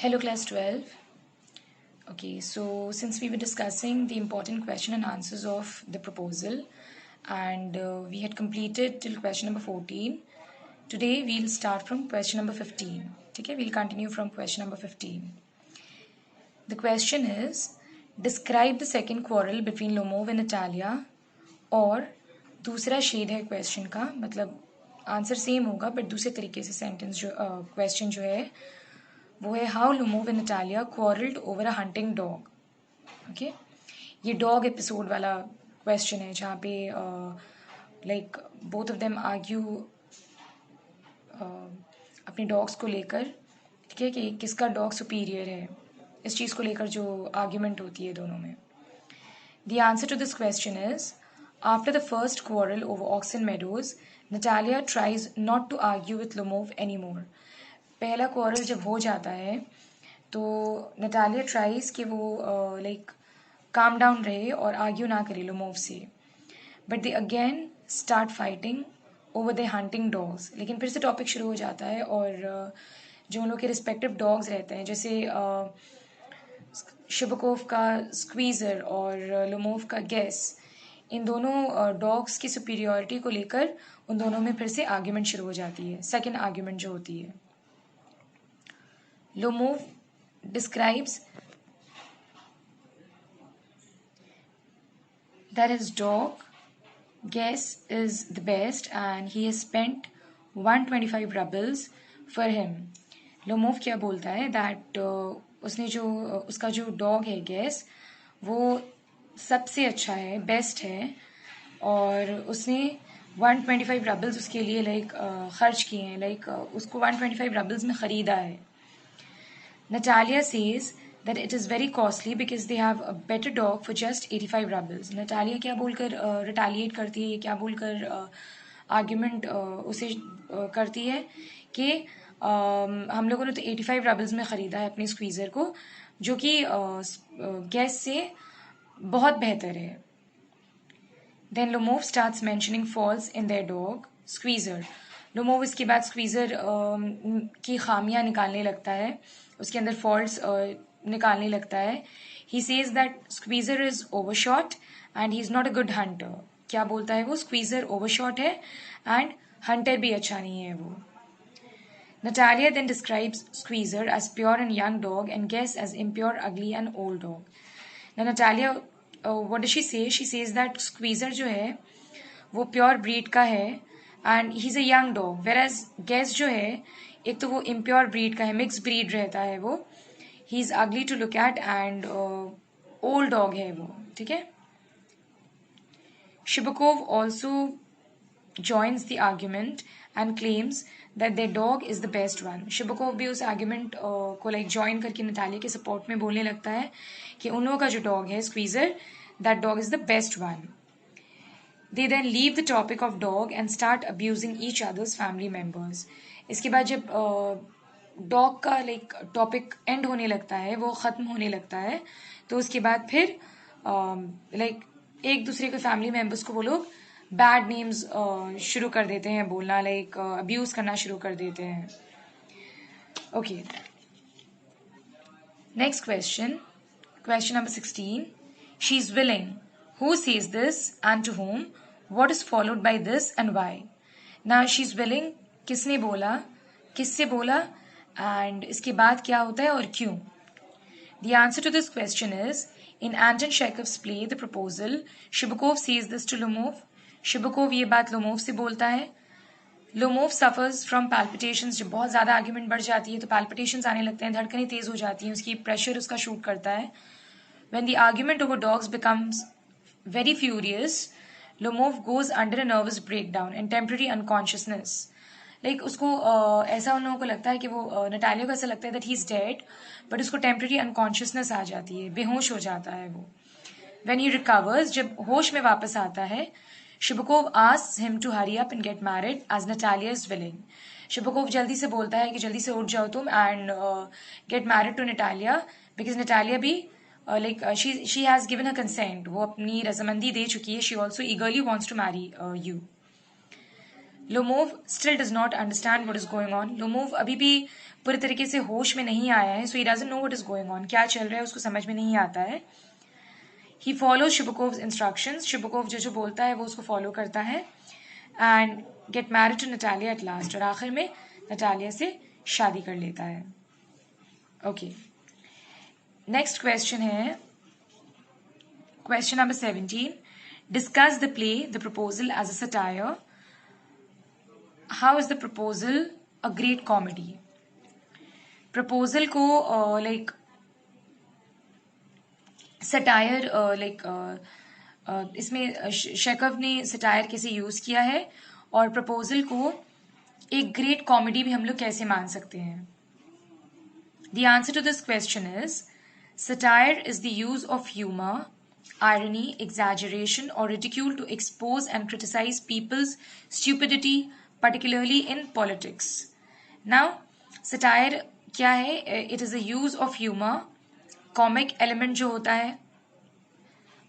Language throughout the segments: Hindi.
Hello class 12. Okay, so since we were discussing the important question and answers of the proposal and we had completed till question number 14, today we'll start from question number 15. Okay, we'll continue from question number 15. The question is, describe the second quarrel between Lomov and Natalia, और दूसरा शेड है क्वेश्चन का, मतलब आंसर सेम होगा बट दूसरे तरीके से सेंटेंस जो क्वेश्चन जो है वो है how Lomov and Natalia quarrelled over a hunting dog. Okay, ये डॉग एपिसोड वाला क्वेश्चन है जहाँ पे like both of them argue अपने डॉग्स को लेकर. ठीक है, कि किसका डॉग सुपीरियर है, इस चीज़ को लेकर जो आर्ग्यूमेंट होती है दोनों में. The answer to this question is, after the first quarrel over Oxen Meadows, Natalia tries not to argue with Lomov anymore. पहला क्वारल जब हो जाता है तो नटालिया ट्राइज कि वो लाइक काम डाउन रहे और आर्ग्यू ना करे लोमोव से, but they again start fighting over the hunting dogs. लेकिन फिर से टॉपिक शुरू हो जाता है और जो उन लोग के रिस्पेक्टिव डॉग्स रहते हैं, जैसे शिबकोव का स्क्वीज़र और लोमोव का गेस, इन दोनों डॉग्स की सुपीरियरिटी को लेकर उन दोनों में फिर से आर्ग्यूमेंट शुरू हो जाती है. सेकेंड आर्ग्यूमेंट जो होती है, Lomov describes that his dog Guess is the best and he has spent 125 rubles for him. Lomov क्या बोलता है that उसने जो उसका जो डॉग है Guess वो सबसे अच्छा है, बेस्ट है, और उसने 125 रबल्स उसके लिए लाइक खर्च किए हैं, लाइक उसको 125 रबल्स में ख़रीदा है. Natalia says that it is very costly because they have a better dog for just 85 rubles. Natalia क्या बोलकर रिटालिएट करती है, क्या बोलकर आर्ग्यूमेंट उसे करती है कि हम लोगों ने तो 85 रबल्स में ख़रीदा है अपने स्क्वीज़र को, जो कि गैस से बहुत बेहतर है. Then Lomov starts mentioning faults in their dog, Squeezer. Lomov इसके बाद स्क्वीज़र की खामियां निकालने लगता है, उसके अंदर फॉल्ट्स निकालने लगता है. He says that squeezer is overshot and he is not a good Hunter. क्या बोलता है वो, स्क्वीज़र ओवरशॉट है एंड हंटर भी अच्छा नहीं है वो. Natalia then describes Squeezer as pure and young dog and Guess as impure, ugly and old dog. Now Natalia, what does she say? She says that Squeezer जो है वो प्योर ब्रीड का है and he is a young dog, वेराज gas जो है एक तो वो इम्प्योर ब्रीड का है, मिक्स ब्रीड रहता है वो, he is ugly to look at and old dog है वो. ठीक है. Chubukov also joins the argument and claims that their dog is the best one. शिबकोव भी उस आर्ग्यूमेंट को लाइक ज्वाइन करके नटालिया के सपोर्ट में बोलने लगता है कि उन लोगों का जो डॉग है squeezer, that dog is the best one. They then leave the topic of dog and start abusing each other's family members. इसके बाद जब डॉग का लाइक टॉपिक एंड होने लगता है, वो ख़त्म होने लगता है, तो उसके बाद फिर लाइक एक दूसरे के फैमिली मेम्बर्स को वो लोग बैड नेम्स शुरू कर देते हैं बोलना, लाइक अब्यूज़ करना शुरू कर देते हैं. Okay, next question, question number 16. She is willing. Who says this and to whom? What is followed by this and why? Now she is willing. किसने बोला, किससे बोला, and इसके बाद क्या होता है और क्यों? The answer to this question is, in Anton Chekhov's play The Proposal, Shibakov says this to Lomov. Shibakov ये बात लोमोव से बोलता है. Lomov suffers from palpitations. जब बहुत ज़्यादा आर्ग्यूमेंट बढ़ जाती है तो पैल्पिटेशंस आने लगते हैं, धड़कनें तेज़ हो जाती हैं, उसकी प्रेशर उसका शूट करता है. When the argument over dogs becomes very furious, Lomov goes under a nervous breakdown and temporary unconsciousness. Like उसको ऐसा उन लोगों को लगता है कि वो नटालिया को ऐसा लगता है that he's dead, but उसको temporary unconsciousness आ जाती है, बेहोश हो जाता है वो. When he recovers, जब होश में वापस आता है, Shibakov asks him to hurry up and get married as Natalia is willing. Shibakov जल्दी से बोलता है कि जल्दी से उठ जाओ तुम and get married to Natalia because Natalia भी she has given her consent. वो अपनी रजामंदी दे चुकी है. She also eagerly wants to marry you. Lomov still does not understand what is going on. Lomov अभी भी पूरी तरीके से होश में नहीं आया है, so he doesn't know what is going on. क्या चल रहा है उसको समझ में नहीं आता है. He follows शिबुकोव्स instructions. शिबुकोव जो बोलता है वो उसको फॉलो करता है. And get married to Natalia at last. और आखिर में नटालिया से शादी कर लेता है. ओके, नेक्स्ट क्वेश्चन है question number 17. Discuss the play the proposal as a satire. How is the proposal a great comedy. Proposal को लाइक सटायर इसमें शेकव ने सटायर कैसे यूज किया है और प्रपोजल को एक ग्रेट कॉमेडी भी हम लोग कैसे मान सकते हैं. The answer to this question is satire is the use of humor, irony, exaggeration, or ridicule to expose and criticize people's stupidity, particularly in politics. Now, satire क्या है? It is the use of humor, comic element जो होता है,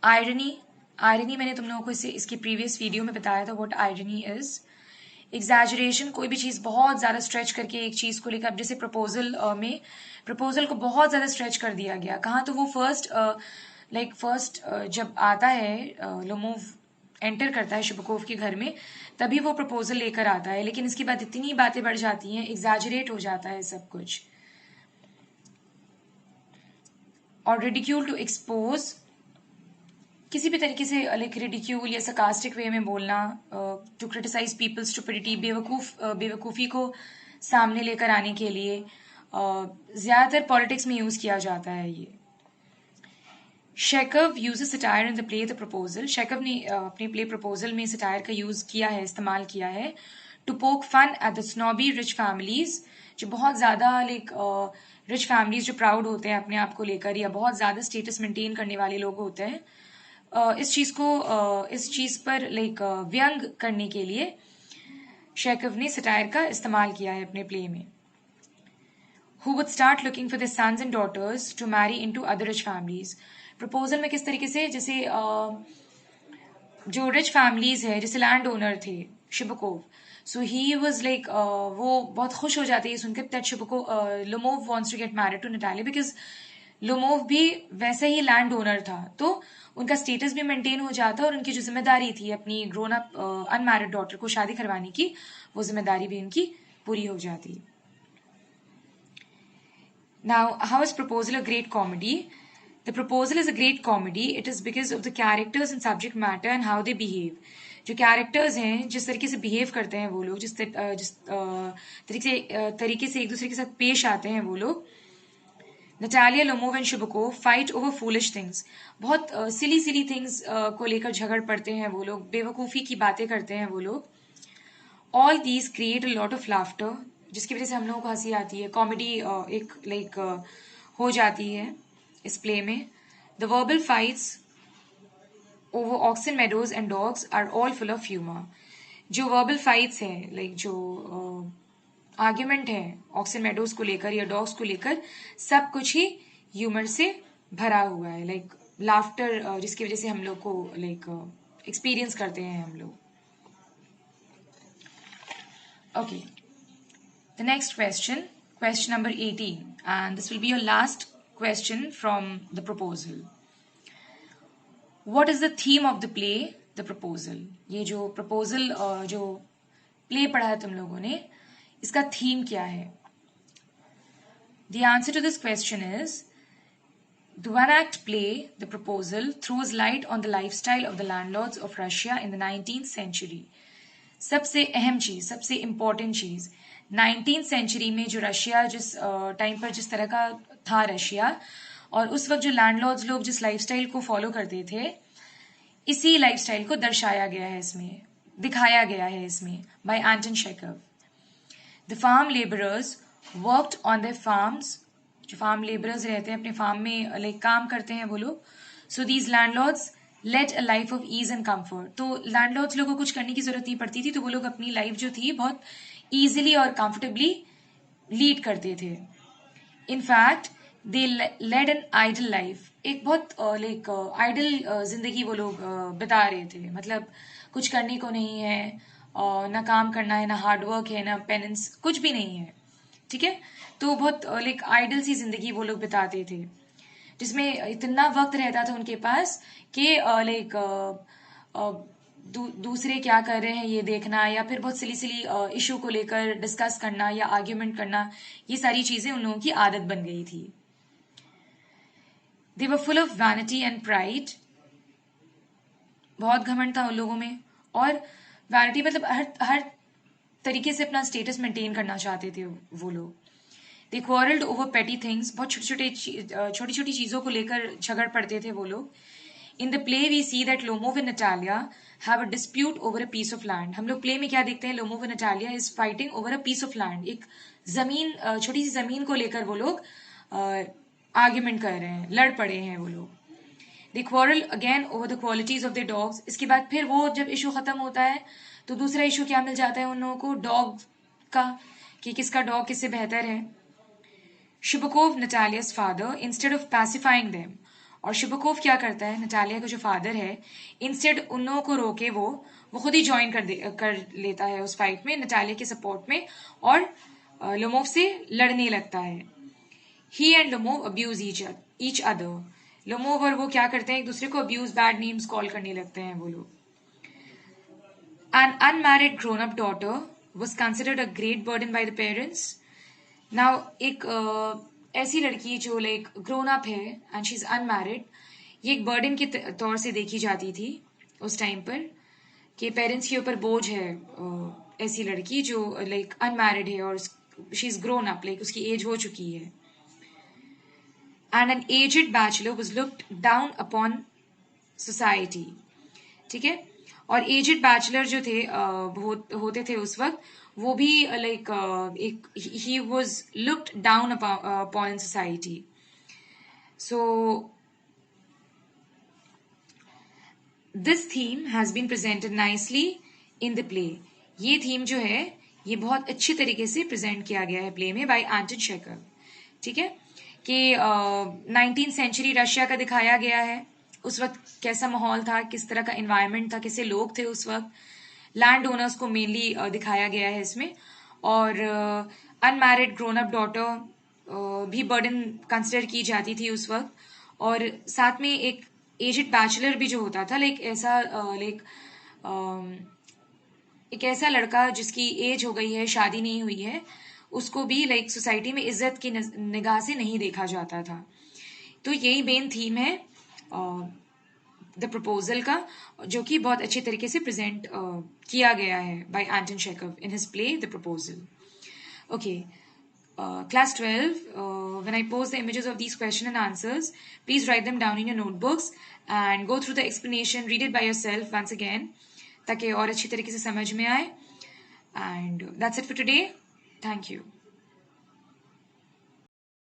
irony मैंने तुम लोगों को इसकी प्रीवियस वीडियो में बताया था what irony is. एग्जैजरेशन, कोई भी चीज़ बहुत ज़्यादा स्ट्रेच करके एक चीज़ को लेकर, अब जैसे प्रपोजल में प्रपोजल को बहुत ज़्यादा स्ट्रेच कर दिया गया. कहाँ तो वो फर्स्ट जब आता है लोमोव एंटर करता है शिबुकोव के घर में, तभी वो प्रपोजल लेकर आता है. लेकिन इसके बाद इतनी बातें बढ़ जाती हैं, एग्जैजरेट हो जाता है सब कुछ. और रिडिक्यूल टू एक्सपोज, किसी भी तरीके से लाइक रिडिक्यूल या sarcastic वे में बोलना, टू क्रिटिसाइज पीपल्स स्टुपिडिटी, बेवकूफ़ी को सामने लेकर आने के लिए ज़्यादातर पॉलिटिक्स में यूज़ किया जाता है ये. Chekhov uses satire in the play the proposal. Chekhov ने अपने प्ले प्रपोजल में सटायर का यूज़ किया है, इस्तेमाल किया है. To poke fun at the snobby rich families, जो बहुत ज़्यादा लाइक रिच फैमिलीज जो प्राउड होते हैं अपने आप को लेकर या बहुत ज़्यादा स्टेटस मेंटेन करने वाले लोग होते हैं, इस चीज़ पर लाइक व्यंग करने के लिए शेकव ने सटायर का इस्तेमाल किया है अपने प्ले में. Who would start looking for their sons and daughters to marry into other rich families. Proposal में किस तरीके से, जैसे जो रिच फैमिलीज है, जैसे लैंड ओनर थे शिबुकोव, सो ही वाज लाइक वो बहुत खुश हो जाते हैं सुनकर that Chubukov Lomov wants to get married to Natalia, because Lomov भी वैसे ही लैंड ओनर था, तो उनका स्टेटस भी मेंटेन हो जाता और उनकी जो जिम्मेदारी थी अपनी ग्रोन अप अनमैरिड डॉटर को शादी करवाने की, वो जिम्मेदारी भी उनकी पूरी हो जाती. Now, how is proposal a great comedy? The proposal is a great comedy. It is because of the characters and subject matter and how they behave. जो कैरेक्टर्स हैं, जिस तरीके से बिहेव करते हैं वो लोग, जिस तरीके से एक दूसरे के साथ पेश आते हैं वो लोग. Natalia, Lomov and Chubukov fight over foolish things. बहुत सिली थिंग्स को लेकर झगड़ पड़ते हैं वो लोग, बेवकूफ़ी की बातें करते हैं वो लोग. All these create a lot of laughter, जिसकी वजह से हम लोगों को हंसी आती है. कॉमेडी एक लाइक हो जाती है इस प्ले में. The verbal fights over oxen meadows and dogs are all full of humour. जो वर्बल फाइट्स हैं, लाइक जो आर्ग्यूमेंट है ऑक्सन मेडोज को लेकर या डॉग्स को लेकर, सब कुछ ही ह्यूमर से भरा हुआ है, लाइक लाफ्टर, जिसकी वजह से हम लोग को लाइक एक्सपीरियंस करते हैं हम लोग. Okay, the next question number 18, and this will be your last question from the proposal. What is the theme of the play the proposal? ये जो proposal जो play पढ़ा है तुम लोगों ने, इसका theme क्या है? The answer to this question is the one-act play The Proposal throws light on the lifestyle of the landlords of Russia in the 19th century. सबसे अहम चीज, सबसे इम्पोर्टेंट चीज, 19th सेंचुरी में जो रशिया, जिस टाइम पर जिस तरह का था रशिया, और उस वक्त जो लैंडलॉर्ड्स लोग जिस लाइफस्टाइल को फॉलो करते थे, इसी लाइफस्टाइल को दर्शाया गया है इसमें, दिखाया गया है इसमें by Anton Chekhov. The farm labourers worked on their farms. जो फार्म लेबरर्स रहते हैं अपने फार्म में लाइक काम करते हैं वो लोग. So these landlords led a life of ease and comfort. तो लैंडलॉर्ड्स लोगों को कुछ करने की जरूरत नहीं पड़ती थी, तो वो लोग अपनी लाइफ जो थी बहुत ईजिली और कंफर्टेबली लीड करते थे. In fact they led an idle life. एक बहुत लाइक आइडल जिंदगी वो लोग बिता रहे थे, मतलब कुछ करने को नहीं है, और ना काम करना है, ना हार्ड वर्क है, ना पेनेंस, कुछ भी नहीं है, ठीक है। तो बहुत लाइक आइडल सी जिंदगी वो लोग बिताते थे, जिसमें इतना वक्त रहता था उनके पास कि लाइक दूसरे क्या कर रहे हैं ये देखना, या फिर बहुत सिली सिली इशू को लेकर डिस्कस करना या आर्ग्यूमेंट करना, ये सारी चीजें उन लोगों की आदत बन गई थी। They were full of vanity and pride, बहुत घमंड था उन लोगों में। और वैनिटी मतलब हर हर तरीके से अपना स्टेटस मेंटेन करना चाहते थे वो लोग। दे क्वारल्ड ओवर पेटी थिंग्स, बहुत छोटी छोटी चीजों को लेकर झगड़ पड़ते थे वो लोग। In the play we see that Lomov and Natalia have a dispute over a piece of land. हम लोग प्ले में क्या देखते हैं, Lomov and Natalia is fighting over a piece of land, एक जमीन, छोटी सी जमीन को लेकर वो लोग आर्ग्यूमेंट कर रहे हैं, लड़ पड़े हैं वो लोग। They quarrel again over the qualities of the dogs. इसके बाद फिर वो जब इशू खत्म होता है तो दूसरा इशू क्या मिल जाता है उन लोगों को, डॉग का, कि किसका डॉग किससे बेहतर है। Chubukov Natalia's father instead of pacifying them, और शुबकोव क्या करता है, नटालिया का जो फादर है, इंस्टेड उन लोगों को रोके वो खुद ही ज्वाइन कर लेता है उस फाइट में नटालिया के सपोर्ट में, और लोमोव से लड़ने लगता है। He and Lomov abuse each other. Lomov और वो क्या करते हैं, एक दूसरे को अब्यूज, बैड नेम्स कॉल करने लगते हैं वो लोग। An unmarried grown-up daughter was considered a great burden by the parents. Now एक ऐसी लड़की जो लाइक ग्रोन अप है एंड शी इज अनमैरिड, ये एक बर्डन के तौर से देखी जाती थी उस टाइम पर, कि पेरेंट्स के ऊपर बोझ है। ऐसी लड़की जो लाइक अनमैरिड है और she is grown up, like उसकी एज हो चुकी है। And an aged bachelor was looked down upon society, ठीक है। और एजेड बैचलर जो थे होते थे उस वक्त, वो भी लाइक एक ही was looked down upon in society. So this theme has been presented nicely in the play. ये थीम जो है ये बहुत अच्छी तरीके से प्रेजेंट किया गया है प्ले में बाय एंटन चेखव, ठीक है। कि 19th सेंचुरी रशिया का दिखाया गया है, उस वक्त कैसा माहौल था, किस तरह का एनवायरनमेंट था, कैसे लोग थे उस वक्त। लैंड ओनर्स को मेनली दिखाया गया है इसमें, और अनमैरिड ग्रोन अप डॉटर भी बर्डन कंसिडर की जाती थी उस वक्त। और साथ में एक एजेड बैचलर भी जो होता था, लाइक ऐसा लाइक एक ऐसा लड़का जिसकी एज हो गई है, शादी नहीं हुई है, उसको भी लाइक सोसाइटी में इज्जत की निगाह से नहीं देखा जाता था। तो यही मेन थीम है द प्रपोजल का, जो कि बहुत अच्छे तरीके से प्रेजेंट किया गया है by Anton Chekhov in his play the proposal. Okay, class 12, when I post the images of these question and answers, please write them down in your notebooks and go through the explanation, read it by yourself once again, ताकि और अच्छी तरीके से समझ में आए। And that's it for today. Thank you.